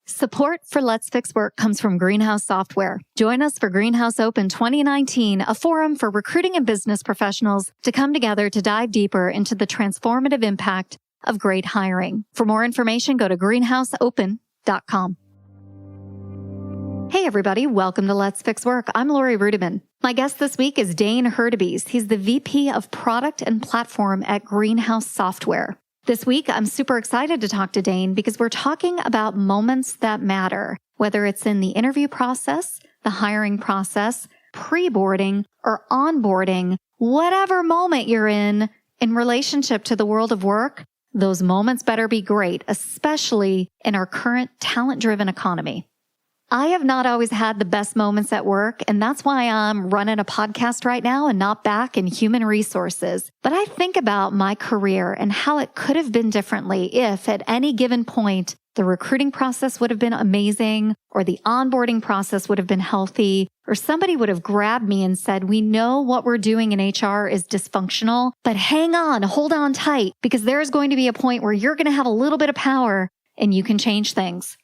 Support for Let's Fix Work comes from Greenhouse Software. Join us for Greenhouse Open 2019, a forum for recruiting and business professionals to come together to dive deeper into the transformative impact of great hiring. For more information, go to greenhouseopen.com. Hey everybody, welcome to Let's Fix Work. I'm Lori Rudiman. My guest this week is Dane Hurtubise. He's the VP of Product and Platform at Greenhouse Software. This week, I'm super excited to talk to Dane because we're talking about moments that matter, whether it's in the interview process, the hiring process, pre-boarding, or onboarding, whatever moment you're in relationship to the world of work, those moments better be great, especially in our current talent-driven economy. I have not always had the best moments at work, and that's why I'm running a podcast right now and not back in human resources. But I think about my career and how it could have been differently if at any given point, the recruiting process would have been amazing, or the onboarding process would have been healthy, or somebody would have grabbed me and said, we know what we're doing in HR is dysfunctional, but hang on, hold on tight, because there's going to be a point where you're going to have a little bit of power and you can change things.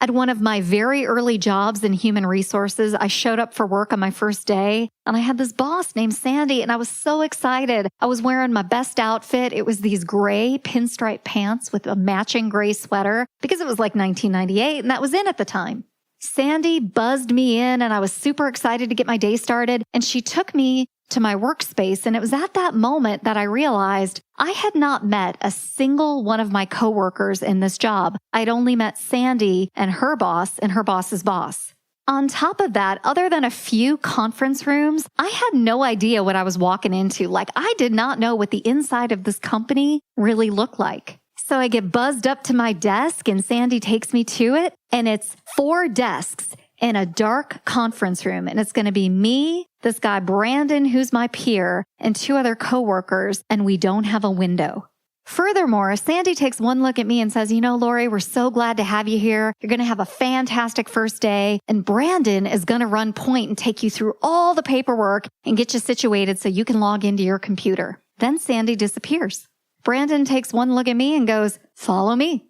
At one of my very early jobs in human resources, I showed up for work on my first day and I had this boss named Sandy and I was so excited. I was wearing my best outfit. It was these gray pinstripe pants with a matching gray sweater because it was like 1998 and that was in at the time. Sandy buzzed me in and I was super excited to get my day started and she took me to my workspace. And it was at that moment that I realized I had not met a single one of my coworkers in this job. I'd only met Sandy and her boss's boss. On top of that, other than a few conference rooms, I had no idea what I was walking into. Like, I did not know what the inside of this company really looked like. So I get buzzed up to my desk and Sandy takes me to it. And it's 4 desks in a dark conference room. And it's going to be me, this guy, Brandon, who's my peer, and 2 other coworkers, and we don't have a window. Furthermore, Sandy takes one look at me and says, you know, Lori, we're so glad to have you here. You're going to have a fantastic first day. And Brandon is going to run point and take you through all the paperwork and get you situated so you can log into your computer. Then Sandy disappears. Brandon takes one look at me and goes, follow me.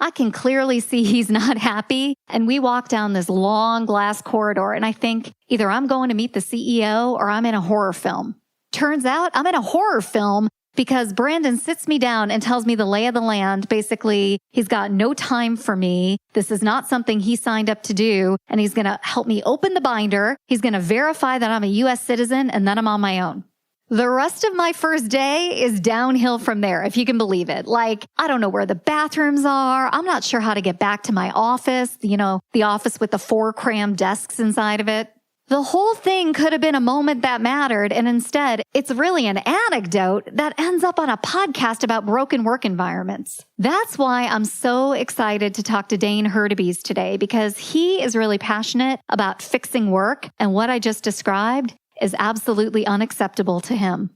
I can clearly see he's not happy. And we walk down this long glass corridor. And I think either I'm going to meet the CEO or I'm in a horror film. Turns out I'm in a horror film because Brandon sits me down and tells me the lay of the land. Basically, he's got no time for me. This is not something he signed up to do. And he's going to help me open the binder. He's going to verify that I'm a U.S. citizen and then I'm on my own. The rest of my first day is downhill from there, if you can believe it. Like, I don't know where the bathrooms are. I'm not sure how to get back to my office, the office with the 4 crammed desks inside of it. The whole thing could have been a moment that mattered, and instead, it's really an anecdote that ends up on a podcast about broken work environments. That's why I'm so excited to talk to Dane Hurtubise today, because he is really passionate about fixing work, and what I just described is absolutely unacceptable to him.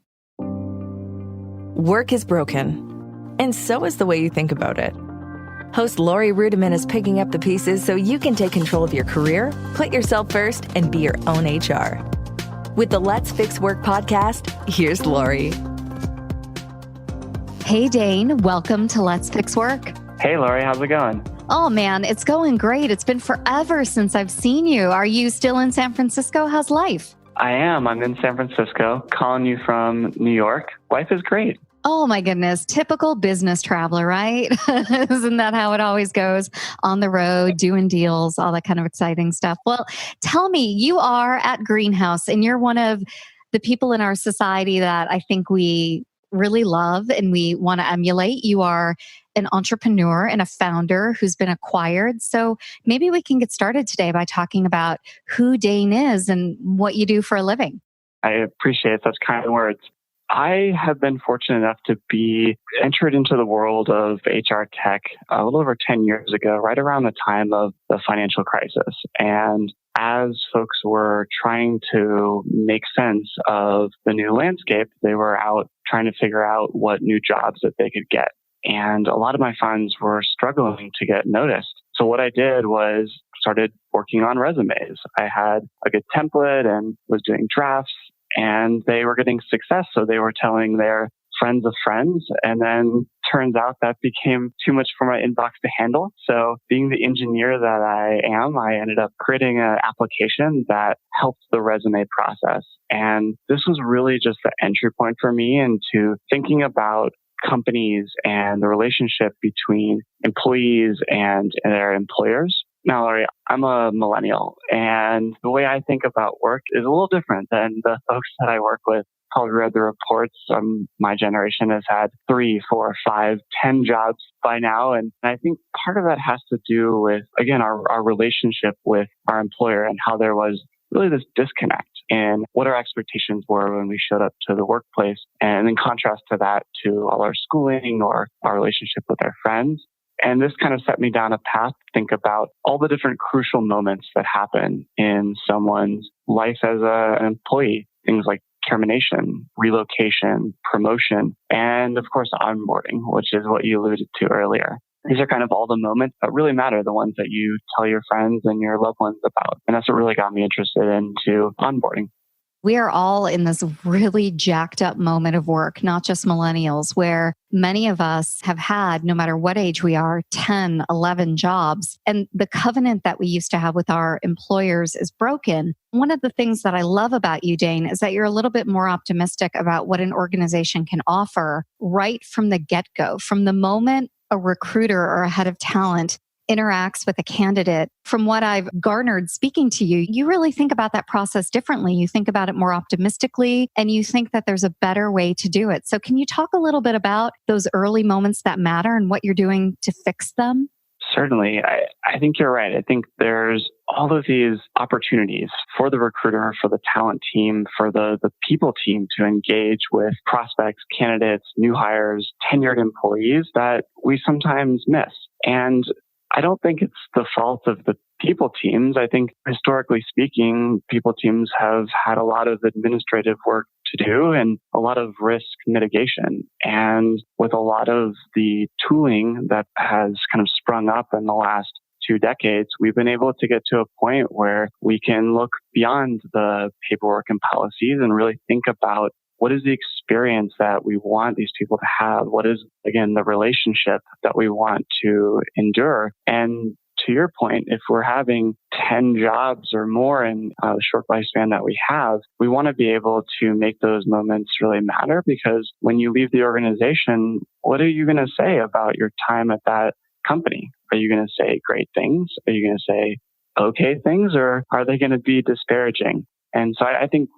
Work is broken, and so is the way you think about it. Host Lori Rudiman is picking up the pieces so you can take control of your career, put yourself first, and be your own HR. With the Let's Fix Work podcast, here's Lori. Hey, Dane, welcome to Let's Fix Work. Hey, Lori, how's it going? Oh, man, it's going great. It's been forever since I've seen you. Are you still in San Francisco? How's life? I am. I'm in San Francisco, calling you from New York. Life is great. Oh my goodness. Typical business traveler, right? Isn't that how it always goes? On the road, doing deals, all that kind of exciting stuff. Well, tell me, you are at Greenhouse and you're one of the people in our society that I think we really love and we want to emulate. You are an entrepreneur and a founder who's been acquired. So maybe we can get started today by talking about who Dane is and what you do for a living. I appreciate such kind words. I have been fortunate enough to be entered into the world of HR tech a little over 10 years ago, right around the time of the financial crisis. And as folks were trying to make sense of the new landscape, they were out trying to figure out what new jobs that they could get. And a lot of my funds were struggling to get noticed. So what I did was started working on resumes. I had a good template and was doing drafts, and they were getting success. So they were telling their friends of friends. And then turns out that became too much for my inbox to handle. So being the engineer that I am, I ended up creating an application that helped the resume process. And this was really just the entry point for me into thinking about companies and the relationship between employees and their employers. Now, Laurie, I'm a millennial, and the way I think about work is a little different than the folks that I work with. Probably read the reports. My generation has had 3, 4, 5, 10 jobs by now. And I think part of that has to do with, again, our relationship with our employer and how there was really this disconnect in what our expectations were when we showed up to the workplace. And in contrast to that, to all our schooling or our relationship with our friends. And this kind of set me down a path to think about all the different crucial moments that happen in someone's life as an employee. Things like termination, relocation, promotion, and of course, onboarding, which is what you alluded to earlier. These are kind of all the moments that really matter, the ones that you tell your friends and your loved ones about. And that's what really got me interested into onboarding. We are all in this really jacked up moment of work, not just millennials, where many of us have had, no matter what age we are, 10, 11 jobs. And the covenant that we used to have with our employers is broken. One of the things that I love about you, Dane, is that you're a little bit more optimistic about what an organization can offer right from the get-go, from the moment a recruiter or a head of talent interacts with a candidate. From what I've garnered speaking to you, you really think about that process differently. You think about it more optimistically, and you think that there's a better way to do it. So can you talk a little bit about those early moments that matter and what you're doing to fix them? Certainly. I think you're right. I think there's all of these opportunities for the recruiter, for the talent team, for the people team to engage with prospects, candidates, new hires, tenured employees that we sometimes miss. And I don't think it's the fault of the people teams. I think historically speaking, people teams have had a lot of administrative work to do and a lot of risk mitigation. And with a lot of the tooling that has kind of sprung up in the last 2 decades, we've been able to get to a point where we can look beyond the paperwork and policies and really think about what is the experience that we want these people to have? What is, again, the relationship that we want to endure? And to your point, if we're having 10 jobs or more in the short lifespan that we have, we want to be able to make those moments really matter, because when you leave the organization, what are you going to say about your time at that company? Are you going to say great things? Are you going to say okay things? Or are they going to be disparaging? And so I think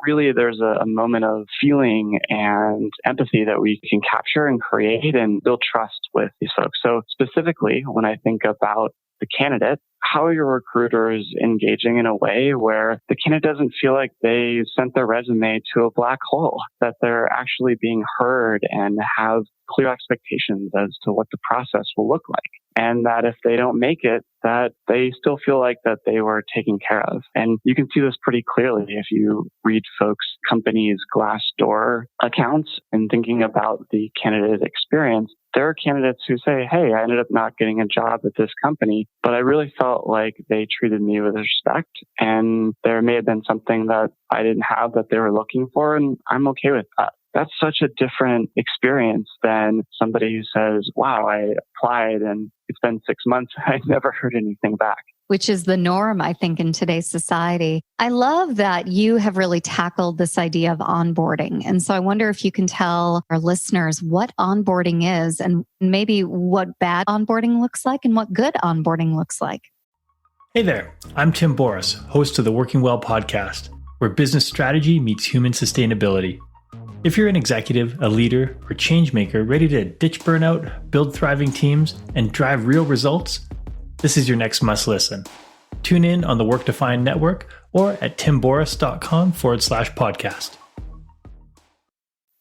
really there's a moment of feeling and empathy that we can capture and create and build trust with these folks. So specifically, when I think about the candidate, how are your recruiters engaging in a way where the candidate doesn't feel like they sent their resume to a black hole, that they're actually being heard and have clear expectations as to what the process will look like? And that if they don't make it, that they still feel like that they were taken care of. And you can see this pretty clearly if you read folks' companies' Glassdoor accounts and thinking about the candidate experience. There are candidates who say, hey, I ended up not getting a job at this company, but I really felt like they treated me with respect, and there may have been something that I didn't have that they were looking for, and I'm okay with that. That's such a different experience than somebody who says, wow, I applied and it's been 6 months and I never heard anything back. Which is the norm, I think, in today's society. I love that you have really tackled this idea of onboarding. And so I wonder if you can tell our listeners what onboarding is and maybe what bad onboarding looks like and what good onboarding looks like. Hey there, I'm Tim Boris, host of the Working Well podcast, where business strategy meets human sustainability. If you're an executive, a leader, or change maker ready to ditch burnout, build thriving teams, and drive real results, this is your next must listen. Tune in on the Work Defined Network or at timboris.com/podcast.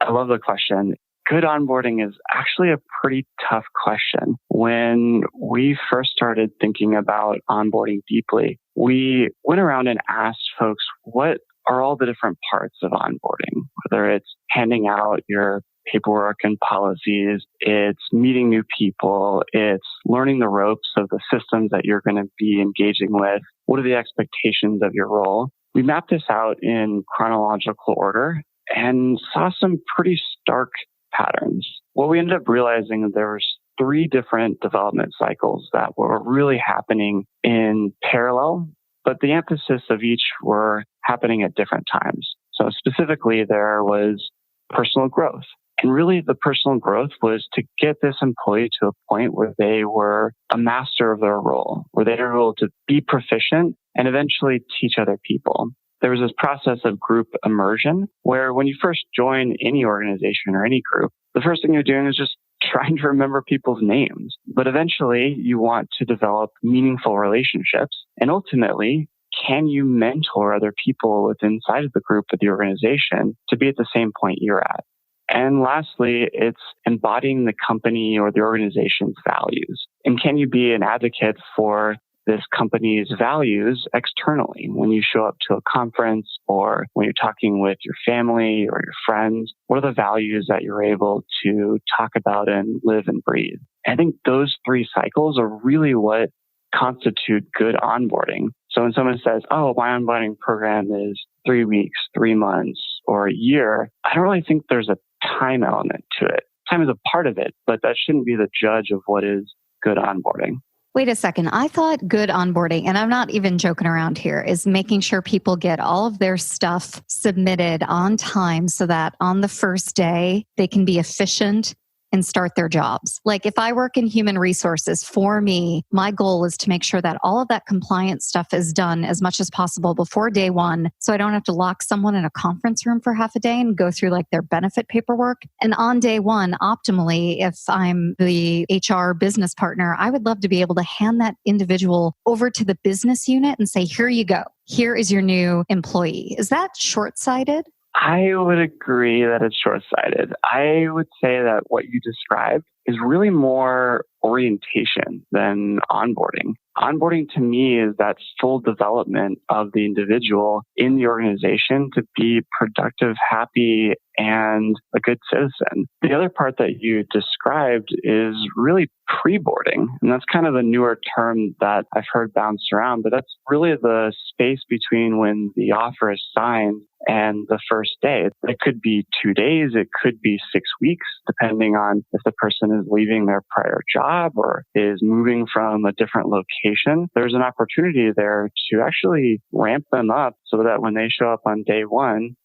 I love the question. Good onboarding is actually a pretty tough question. When we first started thinking about onboarding deeply, we went around and asked folks, what are all the different parts of onboarding? Whether it's handing out your paperwork and policies, it's meeting new people, it's learning the ropes of the systems that you're going to be engaging with. What are the expectations of your role? We mapped this out in chronological order and saw some pretty stark patterns. What we ended up realizing is there was 3 different development cycles that were really happening in parallel, but the emphasis of each were happening at different times. So specifically, there was personal growth. And really, the personal growth was to get this employee to a point where they were a master of their role, where they were able to be proficient and eventually teach other people. There was this process of group immersion where when you first join any organization or any group, the first thing you're doing is just trying to remember people's names. But eventually, you want to develop meaningful relationships. And ultimately, can you mentor other people inside of the group of the organization to be at the same point you're at? And lastly, it's embodying the company or the organization's values. And can you be an advocate for this company's values externally when you show up to a conference or when you're talking with your family or your friends? What are the values that you're able to talk about and live and breathe? I think those 3 cycles are really what constitute good onboarding. So when someone says, oh, my onboarding program is 3 weeks, 3 months, or a year, I don't really think there's a time element to it. Time is a part of it, but that shouldn't be the judge of what is good onboarding. Wait a second. I thought good onboarding, and I'm not even joking around here, is making sure people get all of their stuff submitted on time so that on the first day they can be efficient and start their jobs. Like if I work in human resources, for me, my goal is to make sure that all of that compliance stuff is done as much as possible before day 1. So I don't have to lock someone in a conference room for half a day and go through like their benefit paperwork. And on day 1, optimally, if I'm the HR business partner, I would love to be able to hand that individual over to the business unit and say, here you go. Here is your new employee. Is that short-sighted? I would agree that it's short-sighted. I would say that what you described is really more orientation than onboarding. Onboarding to me is that full development of the individual in the organization to be productive, happy, and a good citizen. The other part that you described is really pre-boarding. And that's kind of a newer term that I've heard bounced around, but that's really the space between when the offer is signed and the first day. It could be 2 days, it could be 6 weeks, depending on if the person is leaving their prior job or is moving from a different location. There's an opportunity there to actually ramp them up so that when they show up on day 1,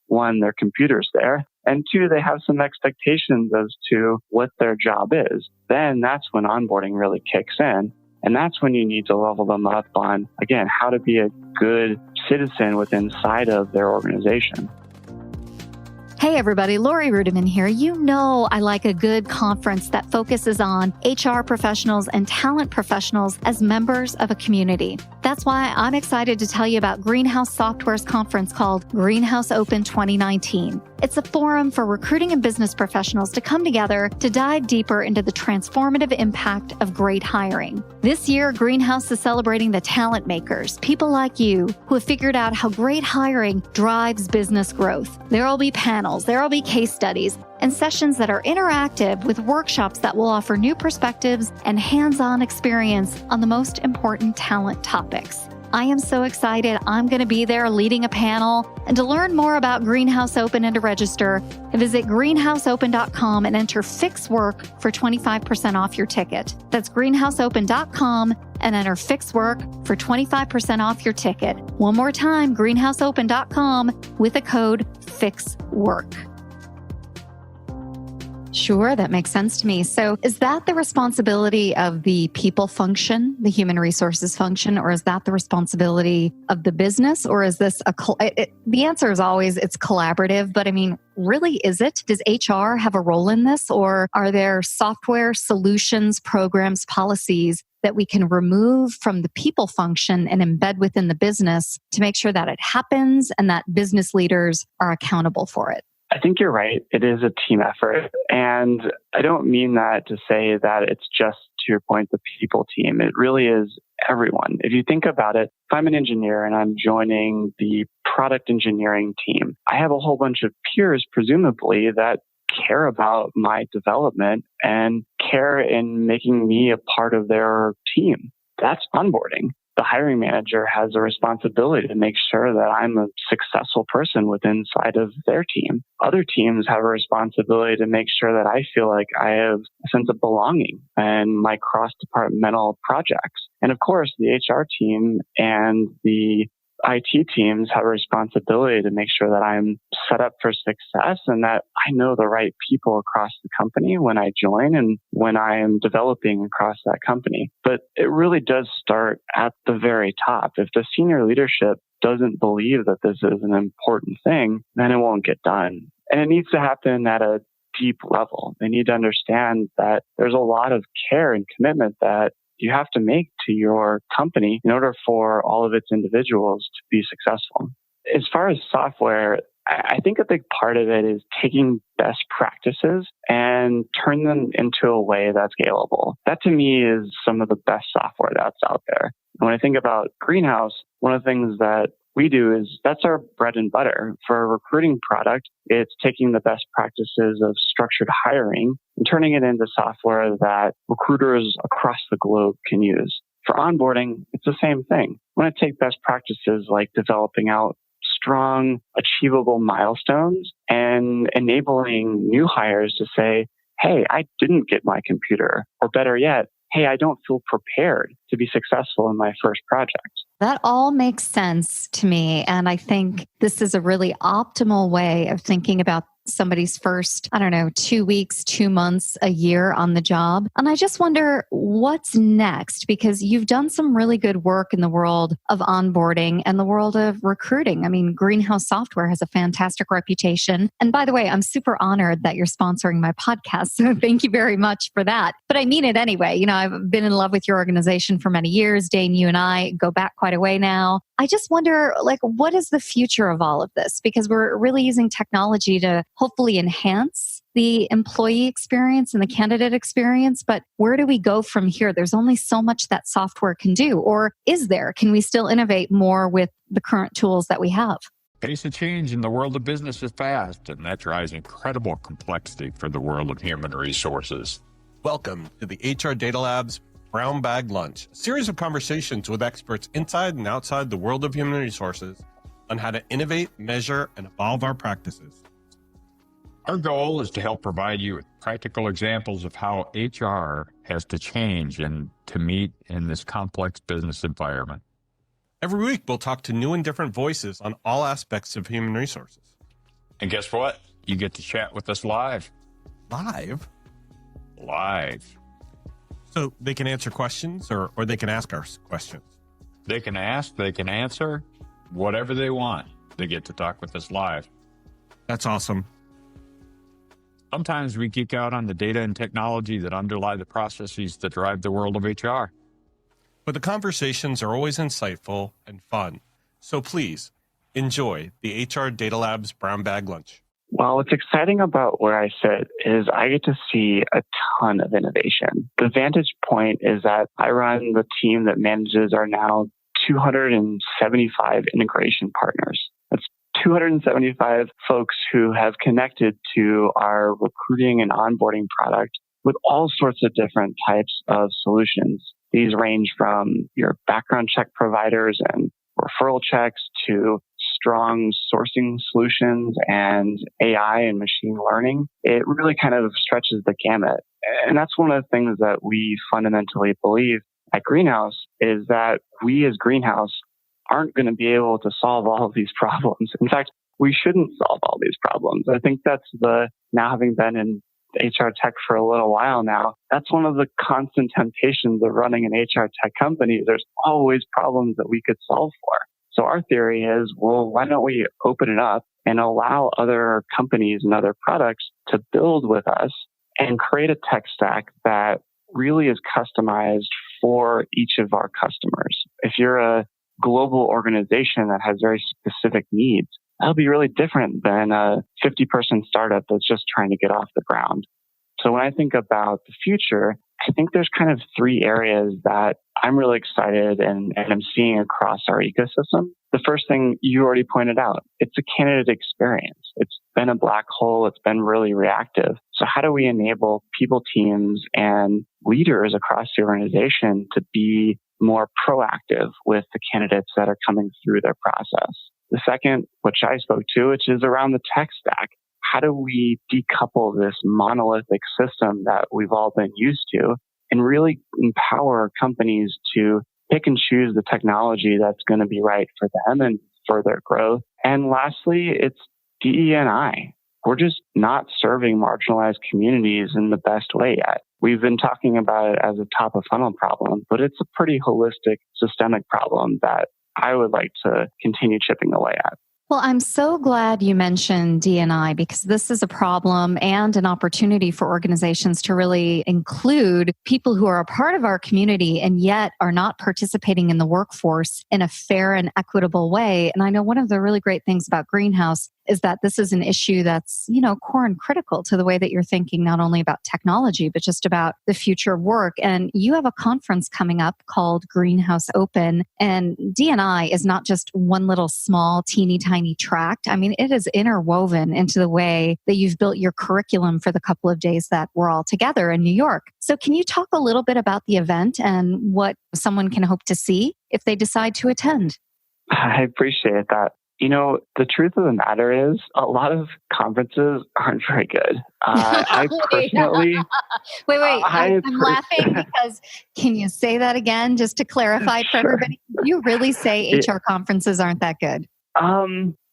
their computer's there, and 2, they have some expectations as to what their job is. Then that's when onboarding really kicks in. And that's when you need to level them up on, again, how to be a good citizen inside of their organization. Hey everybody, Lori Rudiman here. You know I like a good conference that focuses on HR professionals and talent professionals as members of a community. That's why I'm excited to tell you about Greenhouse Software's conference called Greenhouse Open 2019. It's a forum for recruiting and business professionals to come together to dive deeper into the transformative impact of great hiring. This year, Greenhouse is celebrating the talent makers, people like you who have figured out how great hiring drives business growth. There will be panels, there will be case studies, and sessions that are interactive with workshops that will offer new perspectives and hands-on experience on the most important talent topics. I am so excited. I'm going to be there leading a panel. And to learn more about Greenhouse Open and to register, visit greenhouseopen.com and enter FixWork for 25% off your ticket. That's greenhouseopen.com and enter FixWork for 25% off your ticket. One more time, greenhouseopen.com with the code FixWork. Sure, that makes sense to me. So is that the responsibility of the people function, the human resources function, or is that the responsibility of the business? Or is this the answer is always it's collaborative, but I mean, really, is it? Does HR have a role in this, or are there software solutions, programs, policies that we can remove from the people function and embed within the business to make sure that it happens and that business leaders are accountable for it? I think you're right. It is a team effort. And I don't mean that to say that it's just, to your point, the people team. It really is everyone. If you think about it, if I'm an engineer and I'm joining the product engineering team, I have a whole bunch of peers, presumably, that care about my development and care in making me a part of their team. That's onboarding. The hiring manager has a responsibility to make sure that I'm a successful person within inside of their team. Other teams have a responsibility to make sure that I feel like I have a sense of belonging in my cross-departmental projects. And of course, the HR team and the IT teams have a responsibility to make sure that I'm set up for success and that I know the right people across the company when I join and when I am developing across that company. But it really does start at the very top. If the senior leadership doesn't believe that this is an important thing, then it won't get done. And it needs to happen at a deep level. They need to understand that there's a lot of care and commitment that you have to make to your company in order for all of its individuals to be successful. As far as software, I think a big part of it is taking best practices and turn them into a way that's scalable. That to me is some of the best software that's out there. And when I think about Greenhouse, one of the things that we do is that's our bread and butter. For a recruiting product, it's taking the best practices of structured hiring and turning it into software that recruiters across the globe can use. For onboarding, it's the same thing. We want to take best practices like developing out strong, achievable milestones and enabling new hires to say, hey, I didn't get my computer, or better yet, hey, I don't feel prepared to be successful in my first project. That all makes sense to me. And I think this is a really optimal way of thinking about somebody's first, 2 weeks, 2 months, a year on the job. And I just wonder what's next, because you've done some really good work in the world of onboarding and the world of recruiting. I mean, Greenhouse Software has a fantastic reputation. And by the way, I'm super honored that you're sponsoring my podcast. So thank you very much for that. But I mean it anyway. I've been in love with your organization for many years. Dane, you and I go back quite a way now. I just wonder, what is the future of all of this? Because we're really using technology to hopefully enhance the employee experience and the candidate experience. But where do we go from here? There's only so much that software can do. Or is there? Can we still innovate more with the current tools that we have? Pace of change in the world of business is fast, and that drives incredible complexity for the world of human resources. Welcome to the HR Data Lab's Brown Bag Lunch, a series of conversations with experts inside and outside the world of human resources on how to innovate, measure, and evolve our practices. Our goal is to help provide you with practical examples of how HR has to change and to meet in this complex business environment. Every week, we'll talk to new and different voices on all aspects of human resources. And guess what? You get to chat with us live. Live? Live. So they can answer questions or they can ask us questions. They can ask, they can answer, whatever they want. They get to talk with us live. That's awesome. Sometimes we geek out on the data and technology that underlie the processes that drive the world of HR. But the conversations are always insightful and fun. So please enjoy the HR Data Lab's Brown Bag Lunch. Well, what's exciting about where I sit is I get to see a ton of innovation. The vantage point is that I run the team that manages our now 275 integration partners. That's 275 folks who have connected to our recruiting and onboarding product with all sorts of different types of solutions. These range from your background check providers and referral checks to strong sourcing solutions and AI and machine learning. It really kind of stretches the gamut. And that's one of the things that we fundamentally believe at Greenhouse is that we as Greenhouse aren't going to be able to solve all of these problems. In fact, we shouldn't solve all these problems. I think that's now having been in HR tech for a little while now, that's one of the constant temptations of running an HR tech company. There's always problems that we could solve for. So our theory is, well, why don't we open it up and allow other companies and other products to build with us and create a tech stack that really is customized for each of our customers. If you're a global organization that has very specific needs, that'll be really different than a 50-person startup that's just trying to get off the ground. So when I think about the future, I think there's kind of three areas that I'm really excited and I'm seeing across our ecosystem. The first thing you already pointed out, it's a candidate experience. It's been a black hole. It's been really reactive. So how do we enable people teams and leaders across the organization to be more proactive with the candidates that are coming through their process. The second, which I spoke to, which is around the tech stack. How do we decouple this monolithic system that we've all been used to and really empower companies to pick and choose the technology that's going to be right for them and for their growth? And lastly, it's DE&I. We're just not serving marginalized communities in the best way yet. We've been talking about it as a top of funnel problem, but it's a pretty holistic, systemic problem that I would like to continue chipping away at. Well, I'm so glad you mentioned D&I because this is a problem and an opportunity for organizations to really include people who are a part of our community and yet are not participating in the workforce in a fair and equitable way. And I know one of the really great things about Greenhouse is that this is an issue that's, core and critical to the way that you're thinking, not only about technology, but just about the future of work. And you have a conference coming up called Greenhouse Open, and D&I is not just one little small, teeny tiny tract. I mean, it is interwoven into the way that you've built your curriculum for the couple of days that we're all together in New York. So can you talk a little bit about the event and what someone can hope to see if they decide to attend? I appreciate that. The truth of the matter is a lot of conferences aren't very good. I personally... Wait, I'm laughing because can you say that again just to clarify for everybody? You really say HR conferences aren't that good?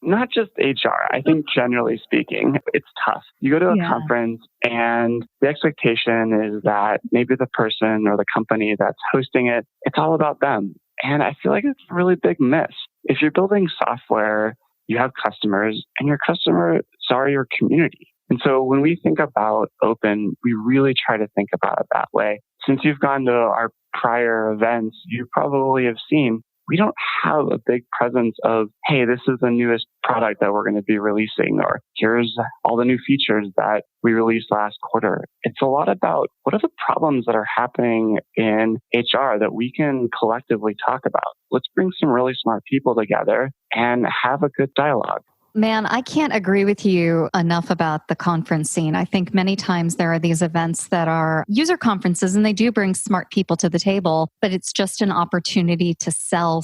Not just HR. I think generally speaking, it's tough. You go to a conference and the expectation is that maybe the person or the company that's hosting it, it's all about them. And I feel like it's a really big miss. If you're building software, you have customers, and your customers are your community. And so when we think about open, we really try to think about it that way. Since you've gone to our prior events, you probably have seen we don't have a big presence of, hey, this is the newest product that we're going to be releasing, or here's all the new features that we released last quarter. It's a lot about what are the problems that are happening in HR that we can collectively talk about. Let's bring some really smart people together and have a good dialogue. Man, I can't agree with you enough about the conference scene. I think many times there are these events that are user conferences and they do bring smart people to the table, but it's just an opportunity to sell.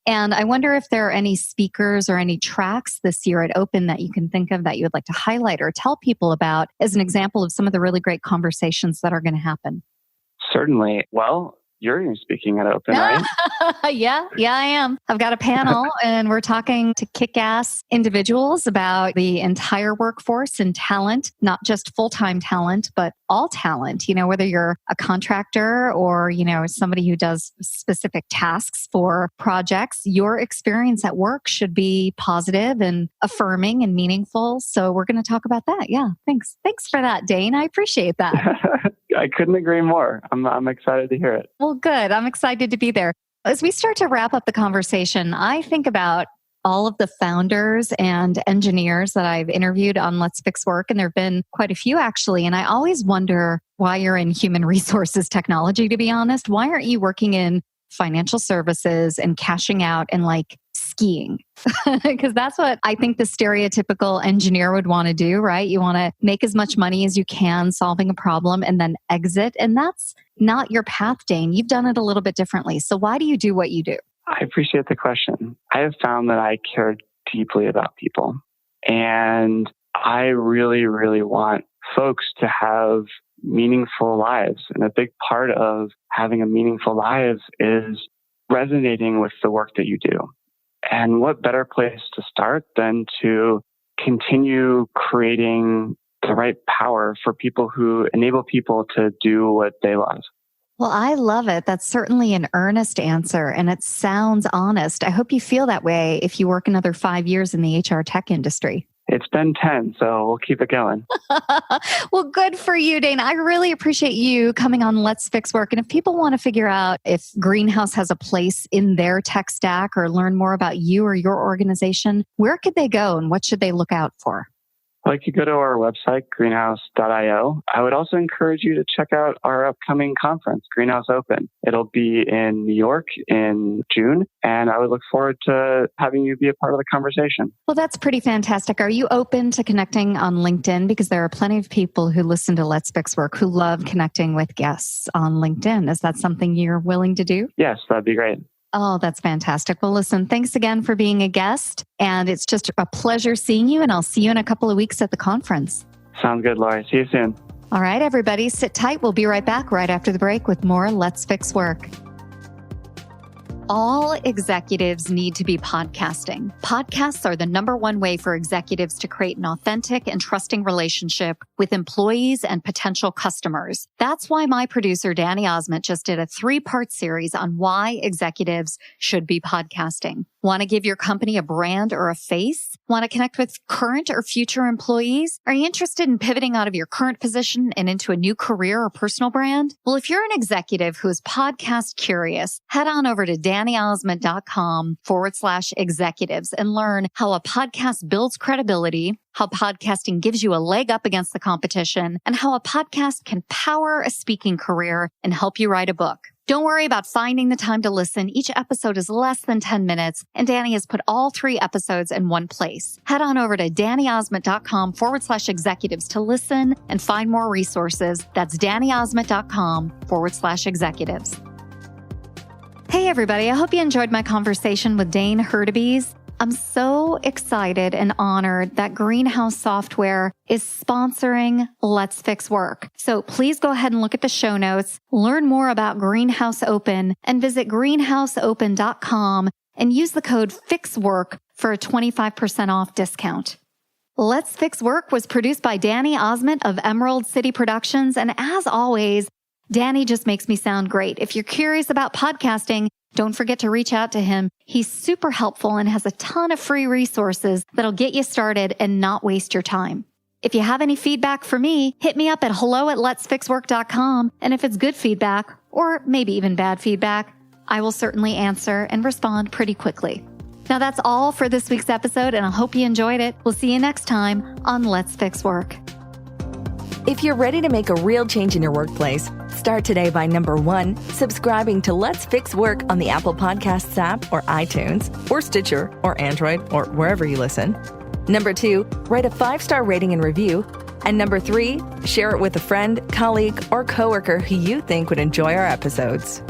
And I wonder if there are any speakers or any tracks this year at Open that you can think of that you would like to highlight or tell people about as an example of some of the really great conversations that are going to happen. Certainly. Well, you're going to be speaking at Open, right? Yeah, I am. I've got a panel and we're talking to kick-ass individuals about the entire workforce and talent, not just full-time talent, but all talent. Whether you're a contractor or, somebody who does specific tasks for projects, your experience at work should be positive and affirming and meaningful. So we're going to talk about that. Yeah, thanks. Thanks for that, Dane. I appreciate that. I couldn't agree more. I'm excited to hear it. Well, good. I'm excited to be there. As we start to wrap up the conversation, I think about all of the founders and engineers that I've interviewed on Let's Fix Work, and there have been quite a few actually. And I always wonder why you're in human resources technology, to be honest. Why aren't you working in financial services and cashing out and skiing? Because that's what I think the stereotypical engineer would want to do, right? You want to make as much money as you can solving a problem and then exit. And that's not your path, Dane. You've done it a little bit differently. So why do you do what you do? I appreciate the question. I have found that I care deeply about people. And I really, really want folks to have meaningful lives. And a big part of having a meaningful life is resonating with the work that you do. And what better place to start than to continue creating the right power for people who enable people to do what they love? Well, I love it. That's certainly an earnest answer, and it sounds honest. I hope you feel that way if you work another 5 years in the HR tech industry. It's been 10, so we'll keep it going. Well, good for you, Dane. I really appreciate you coming on Let's Fix Work. And if people want to figure out if Greenhouse has a place in their tech stack or learn more about you or your organization, where could they go and what should they look out for? like, you go to our website, greenhouse.io. I would also encourage you to check out our upcoming conference, Greenhouse Open. It'll be in New York in June, and I would look forward to having you be a part of the conversation. Well, that's pretty fantastic. Are you open to connecting on LinkedIn? Because there are plenty of people who listen to Let's Fix Work who love connecting with guests on LinkedIn. Is that something you're willing to do? Yes, that'd be great. Oh, that's fantastic. Well, listen, thanks again for being a guest. And it's just a pleasure seeing you. And I'll see you in a couple of weeks at the conference. Sounds good, Lori. See you soon. All right, everybody, sit tight. We'll be right back right after the break with more Let's Fix Work. All executives need to be podcasting. Podcasts are the number one way for executives to create an authentic and trusting relationship with employees and potential customers. That's why my producer, Danny Osment, just did a 3-part series on why executives should be podcasting. Want to give your company a brand or a face? Want to connect with current or future employees? Are you interested in pivoting out of your current position and into a new career or personal brand? Well, if you're an executive who is podcast curious, head on over to DannyOsment.com/executives and learn how a podcast builds credibility, how podcasting gives you a leg up against the competition, and how a podcast can power a speaking career and help you write a book. Don't worry about finding the time to listen. Each episode is less than 10 minutes, and Danny has put all 3 episodes in one place. Head on over to DannyOsment.com/executives to listen and find more resources. That's DannyOsment.com/executives. Hey, everybody. I hope you enjoyed my conversation with Dane Hurtubise. I'm so excited and honored that Greenhouse Software is sponsoring Let's Fix Work. So please go ahead and look at the show notes, learn more about Greenhouse Open, and visit greenhouseopen.com and use the code FIXWORK for a 25% off discount. Let's Fix Work was produced by Danny Osment of Emerald City Productions. And as always, Danny just makes me sound great. If you're curious about podcasting, don't forget to reach out to him. He's super helpful and has a ton of free resources that'll get you started and not waste your time. If you have any feedback for me, hit me up at hello@letsfixwork.com. And if it's good feedback, or maybe even bad feedback, I will certainly answer and respond pretty quickly. Now that's all for this week's episode, and I hope you enjoyed it. We'll see you next time on Let's Fix Work. If you're ready to make a real change in your workplace, start today by number 1, subscribing to Let's Fix Work on the Apple Podcasts app or iTunes or Stitcher or Android or wherever you listen. Number 2, write a 5-star rating and review. And number 3, share it with a friend, colleague, or coworker who you think would enjoy our episodes.